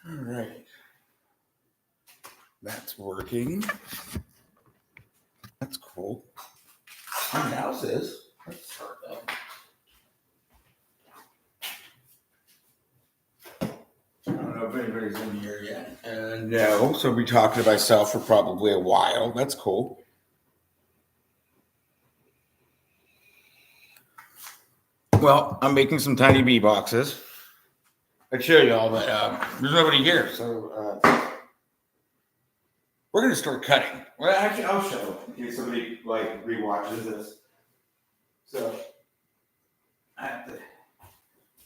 All right. That's working. That's cool. My mouse is. Let's start that. I don't know if anybody's in here yet. No. So we talked to myself for probably a while. That's cool. Well, I'm making some tiny bee boxes. I'd show you all, but there's nobody here, so we're gonna start cutting. Well, actually, I'll show in case somebody like rewatches this. So,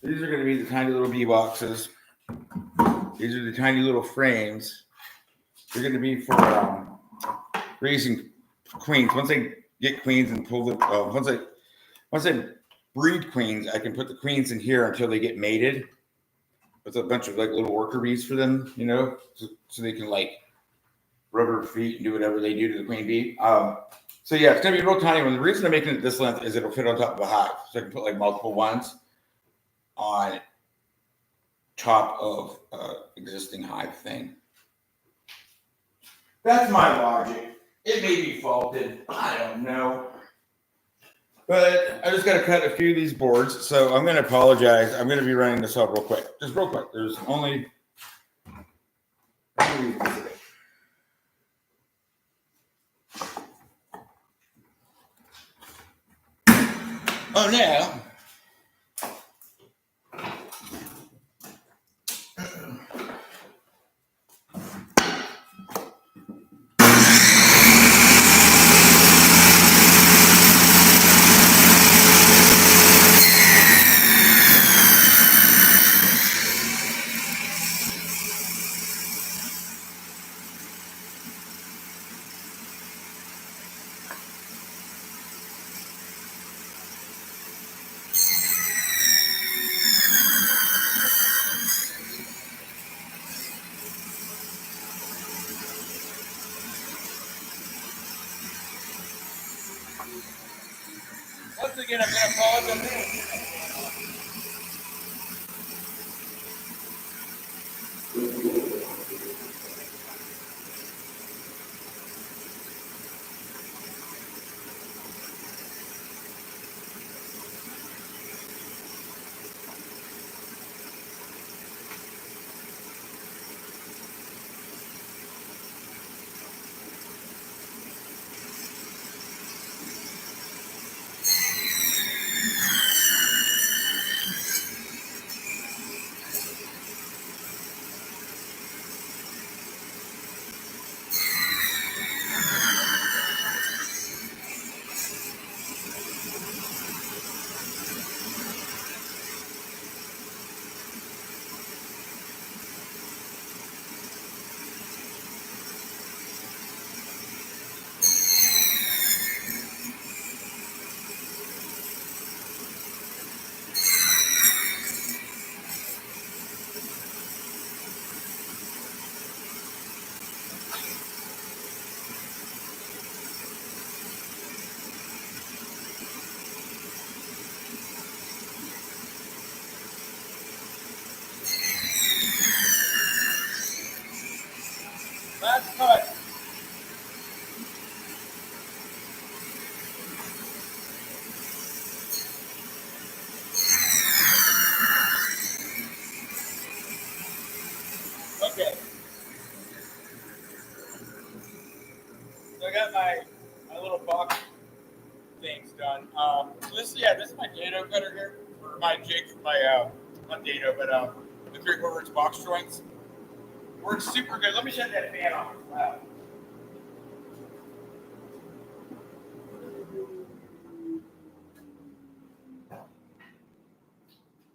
these are gonna be the tiny little bee boxes. These are the tiny little frames. They're gonna be for raising queens. Once I get queens and pull the once I breed queens, I can put the queens in here until they get mated. With a bunch of like little worker bees for them, so they can like rub her feet and do whatever they do to the queen bee. So yeah, it's gonna be a real tiny one. The reason I'm making it this length is it'll fit on top of a hive, so I can put like multiple ones on top of existing hive thing. That's my logic. It may be faulted. I don't know. But I just got to cut a few of these boards, so I'm going to apologize. I'm going to be running this up real quick. Just real quick. There's only... Oh, now... Once again, I'm going to pause on this. Last cut. Okay. So I got my little box things done. So this is my dado cutter here, or my jig for my not dado, but the 3/4 inch box joints. Works super good. Let me shut that fan off. Wow.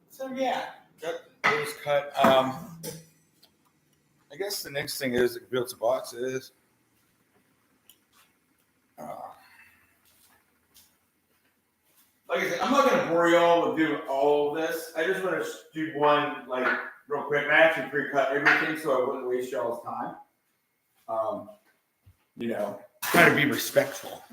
So yeah, got those cut. I guess the next thing is build some boxes. Like I said, I'm not going to bore you all with doing all of this. I just want to do one, like, real quick. I actually pre-cut everything so I wouldn't waste y'all's time. Try to be respectful.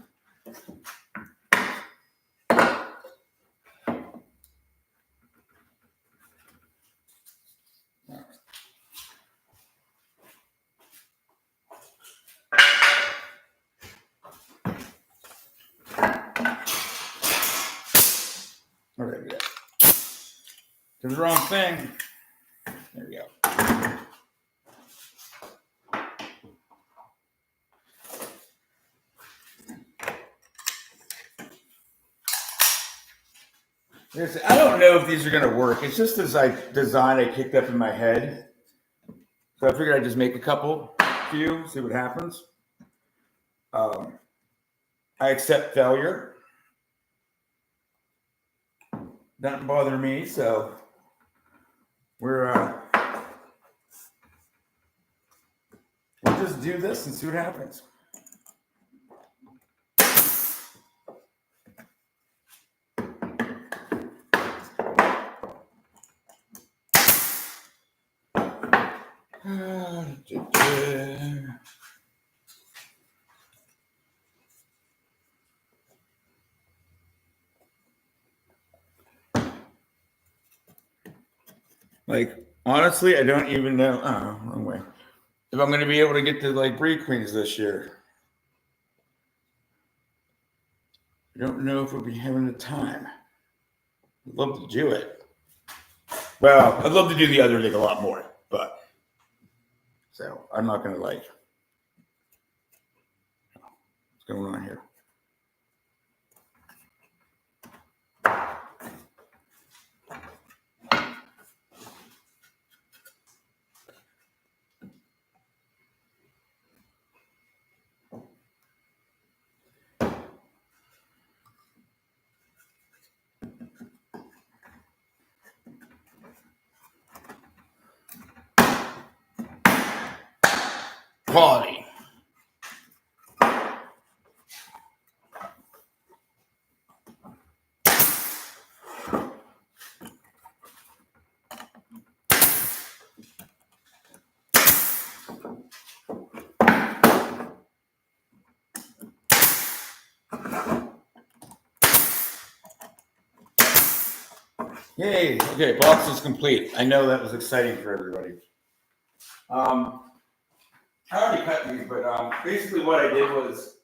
Did the wrong thing. There we go. I don't know if these are going to work. It's just this design I kicked up in my head. So I figured I'd just make a couple for you, see what happens. I accept failure. Doesn't bother me, so we'll just do this and see what happens. Like, honestly, I don't even know. Oh, wrong way. If I'm going to be able to get to like breed queens this year. I don't know if we'll be having the time. I'd love to do it. Well, I'd love to do the other thing a lot more, but so I'm not going to like. What's going on here? Quality. Yay! Okay, box is complete. I know that was exciting for everybody. I already cut these, but basically what I did was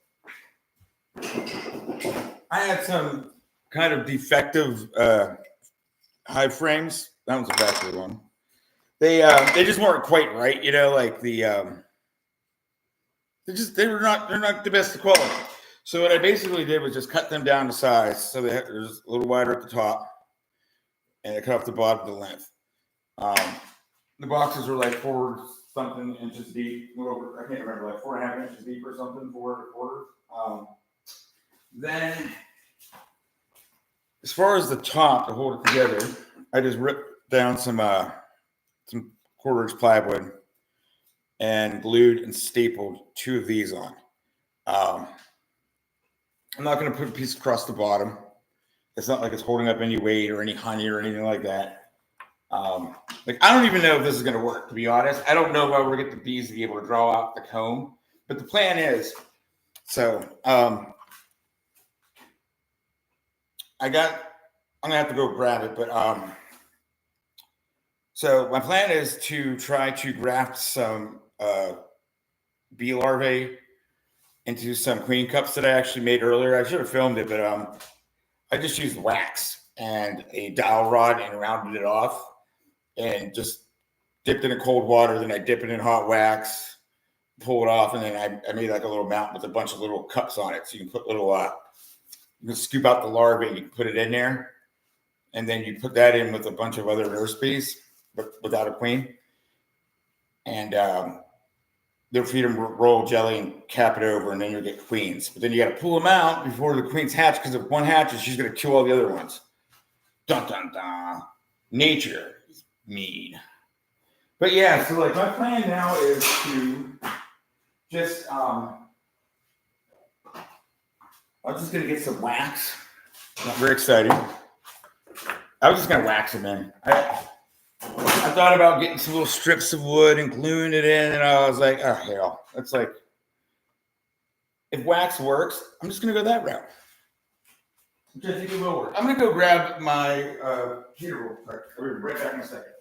I had some kind of defective high frames. That one's a factory one. They just weren't quite right, you know, like they're not the best of quality. So what I basically did was just cut them down to size, so there's a little wider at the top, and I cut off the bottom to the length. The boxes were like 4 something inches deep. I can't remember, like 4.5 inches deep or something, 4 1/4. Then, as far as the top to hold it together, I just ripped down some 1/4 inch plywood and glued and stapled 2 of these on. I'm not going to put a piece across the bottom. It's not like it's holding up any weight or any honey or anything like that. Like, I don't even know if this is going to work, to be honest. I don't know if we're going to get the bees to be able to draw out the comb, but the plan is, so I'm going to have to go grab it, but so my plan is to try to graft some bee larvae into some queen cups that I actually made earlier. I should have filmed it, but I just used wax and a dowel rod and rounded it off and just dipped it in cold water. Then I dip it in hot wax, pull it off, and then I made like a little mountain with a bunch of little cups on it. So you can put little, you can scoop out the larvae and you can put it in there. And then you put that in with a bunch of other nurse bees, but without a queen. And they'll feed them royal jelly and cap it over, and then you'll get queens. But then you got to pull them out before the queens hatch, because if one hatches, she's going to kill all the other ones. Dun, dun, dun. Nature is mean. But yeah, so like my plan now is to just, I'm just going to get some wax. Not very exciting. I was just going to wax them in. I thought about getting some little strips of wood and gluing it in, and I was like, oh, hell. It's like, if wax works, I'm just going to go that route. Which I think it will work. I'm going to go grab my heater real quick. I'll be right back in a second.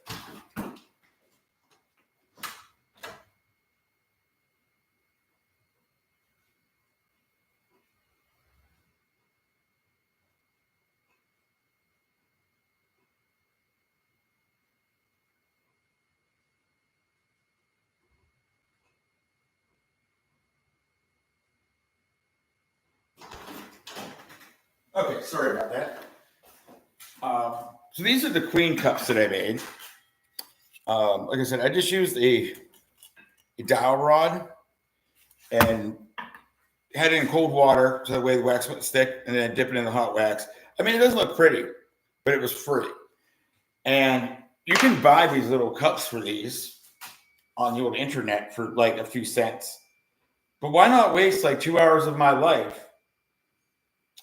Okay, sorry about that. So these are the queen cups that I made. Like I said, I just used a dowel rod and had it in cold water so that way the wax wouldn't stick, and then dip it in the hot wax. I mean, it doesn't look pretty, but it was free. And you can buy these little cups for these on the old internet for like a few cents. But why not waste like 2 hours of my life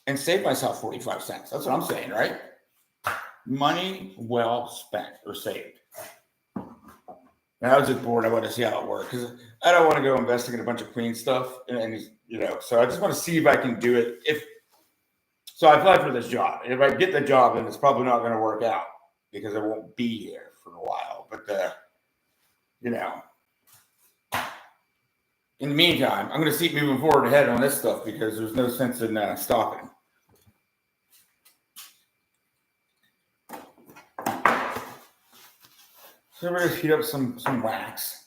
and save myself 45 cents? That's what I'm saying, right? Money well spent or saved. And I was just bored. I wanted to see how it worked because I don't want to go investing in a bunch of queen stuff, and so I just want to see if I can do it. So I applied for this job. If I get the job, then it's probably not going to work out because I won't be here for a while. But in the meantime, I'm going to keep moving forward ahead on this stuff because there's no sense in stopping. So we're going to heat up some wax.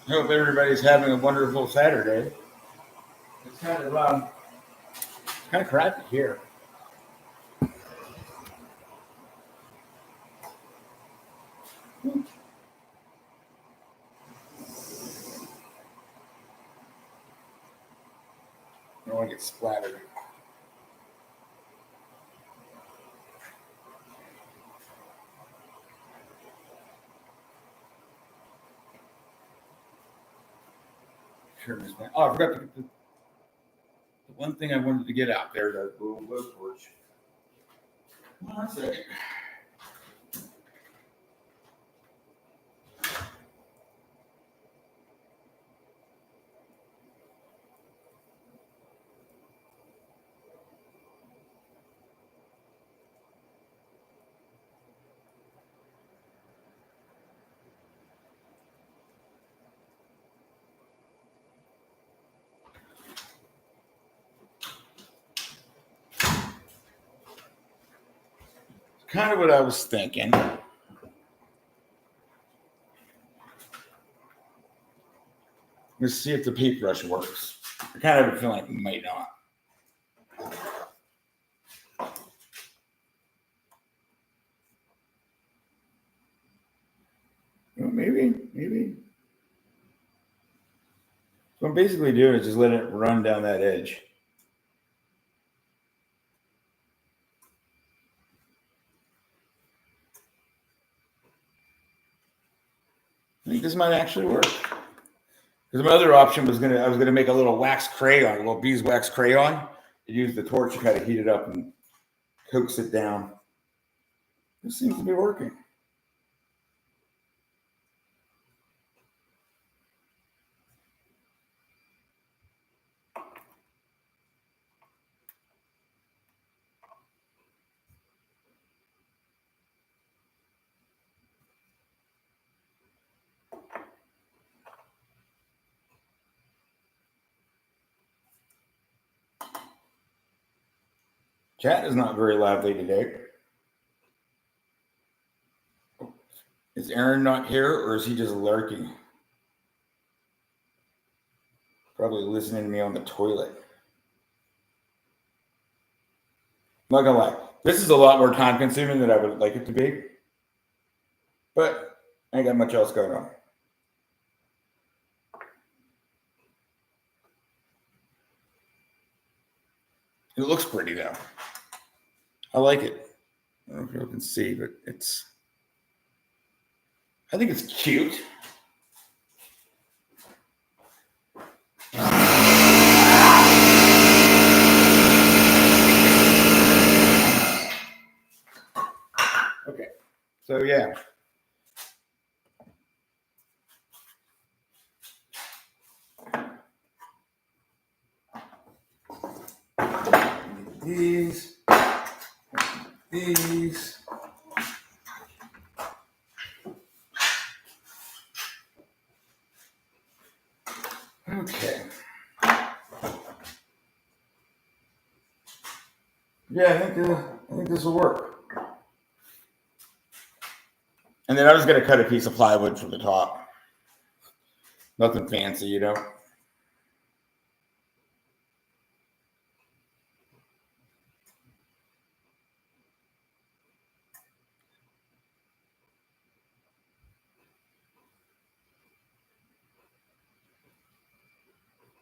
I hope everybody's having a wonderful Saturday. It's kind of crappy here. I don't want to get splattered. Sure, Miss Man. Oh, I forgot to get the one thing I wanted to get out there, the little glow torch. One second. Kind of what I was thinking. Let's see if the paintbrush works. I kind of have a feeling it might not. Well, maybe. So I'm basically doing is just letting it run down that edge. I think this might actually work. Because my other option was I was gonna make a little wax crayon, a little beeswax crayon. You use the torch to kind of heat it up and coax it down. This seems to be working. Chat is not very lively today. Is Aaron not here or is he just lurking? Probably listening to me on the toilet. I'm not gonna lie. This is a lot more time consuming than I would like it to be. But I ain't got much else going on. It looks pretty though. I like it. I don't know if you can see, but I think it's cute. Okay, so yeah. These. Okay. Yeah, I think this will work. And then I was gonna cut a piece of plywood from the top. Nothing fancy, you know.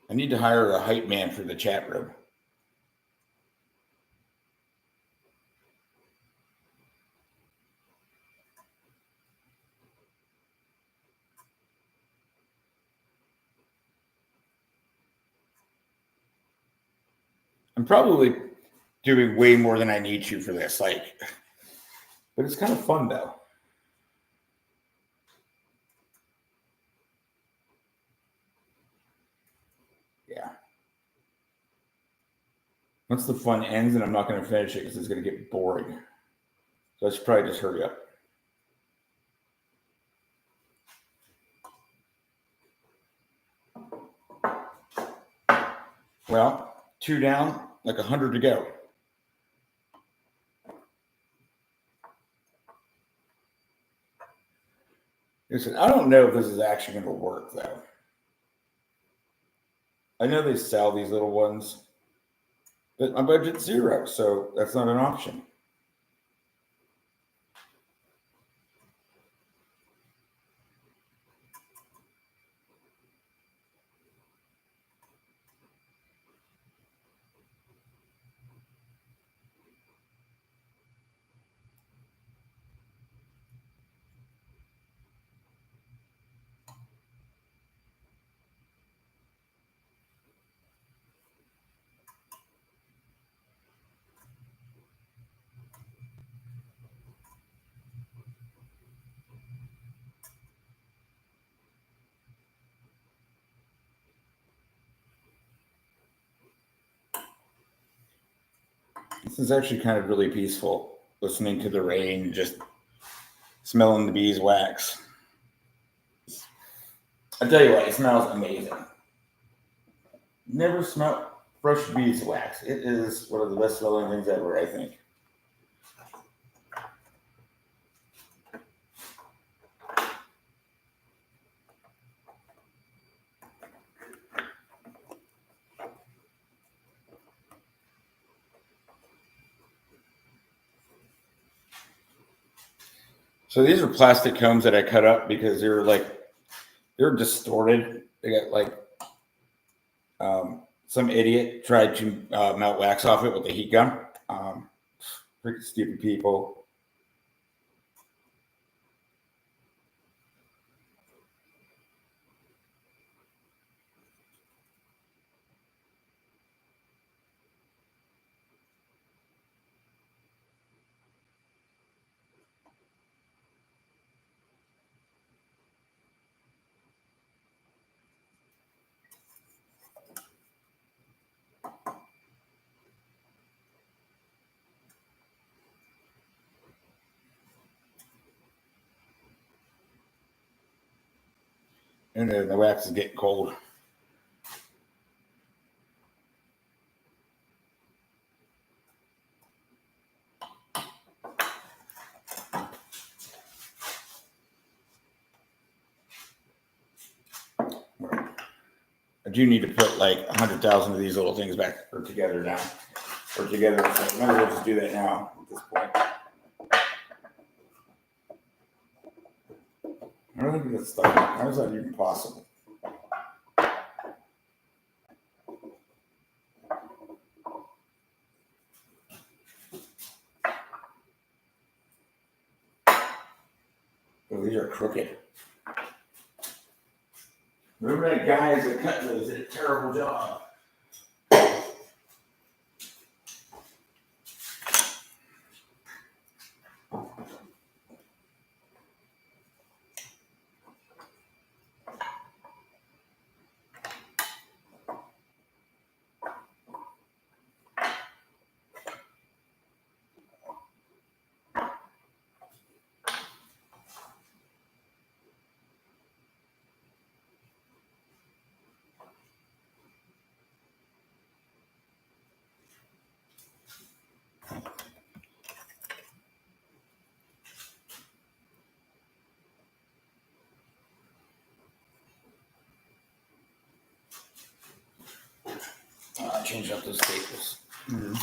I need to hire a hype man for the chat room. I'm probably doing way more than I need to for this, like, but it's kind of fun though. Yeah. Once the fun ends, and I'm not going to finish it because it's going to get boring. So I should probably just hurry up. Well, 2 down, like 100 to go. Listen, I don't know if this is actually going to work though. I know they sell these little ones, but my budget's 0, so that's not an option. This is actually kind of really peaceful, listening to the rain, just smelling the beeswax. I tell you what, it smells amazing. Never smelled fresh beeswax. It is one of the best smelling things ever, I think. So these are plastic combs that I cut up because they're distorted. They got like some idiot tried to melt wax off it with a heat gun. Freaking stupid people. And then the wax is getting cold. I do need to put like 100,000 of these little things back or together now. Or together. So might as well just do that now at this point. I don't think that's stuff. How is that even possible? Oh, these are crooked. Remember that guy that cut those did a terrible job. change up those staples. Mm-hmm.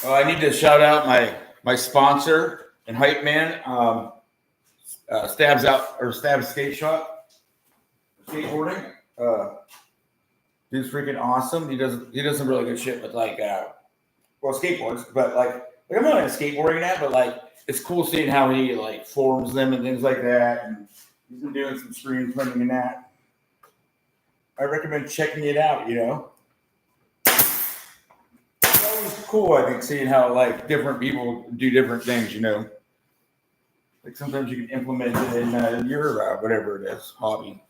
I need to shout out my sponsor and hype man, Stabs Skate Shop, skateboarding. Dude's freaking awesome. He does some really good shit with skateboards, but like I'm not into skateboarding that, but like it's cool seeing how he like forms them and things like that. And he's been doing some screen printing and that. I recommend checking it out. It's always cool, I think, seeing how like different people do different things. Like sometimes you can implement it in your whatever it is hobby.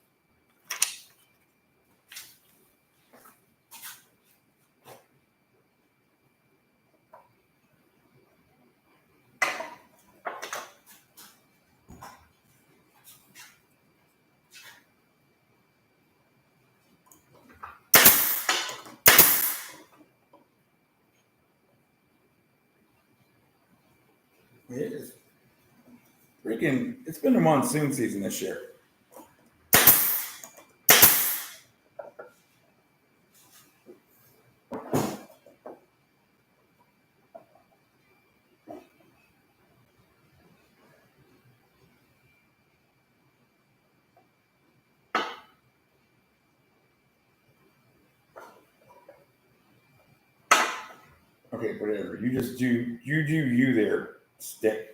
It is freaking. It's been a monsoon season this year. Okay, whatever. You just do you there, stick.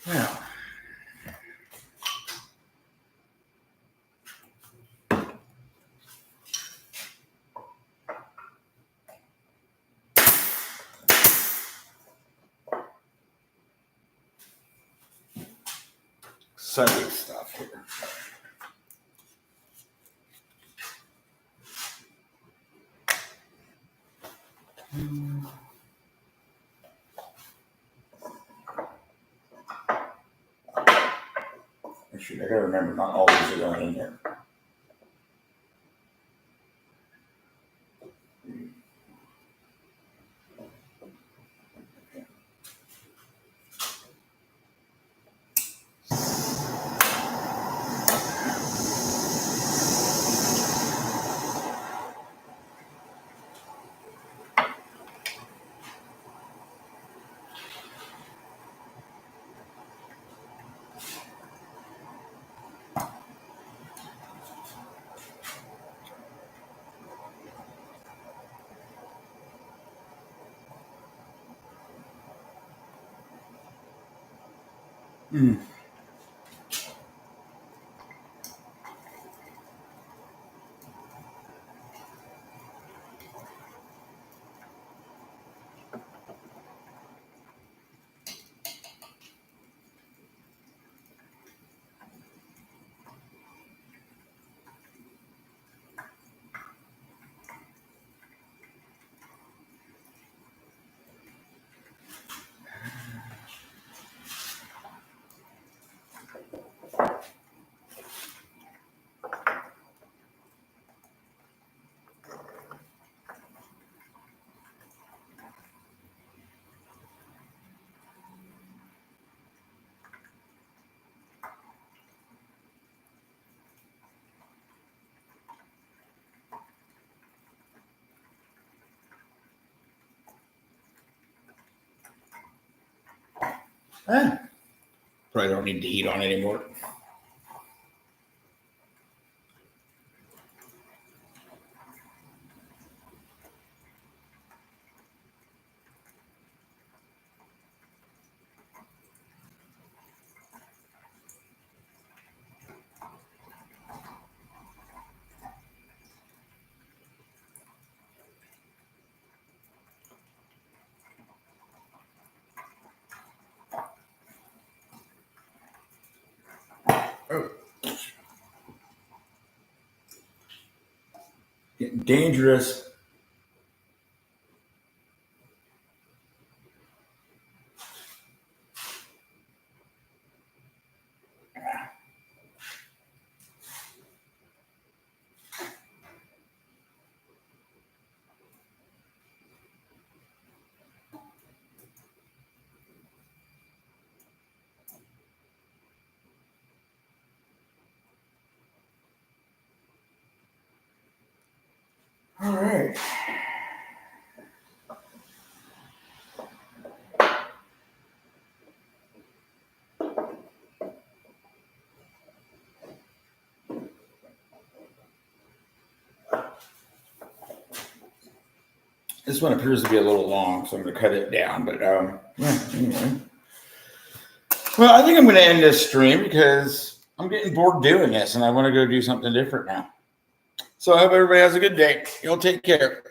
Now, Sunday stuff here. Actually, I gotta remember, not all these are going in here. Mm. Probably don't need the heat on anymore. Oh. Getting dangerous. All right. This one appears to be a little long, so I'm going to cut it down. But yeah, anyway. Well, I think I'm going to end this stream because I'm getting bored doing this, and I want to go do something different now. So I hope everybody has a good day. You'll take care.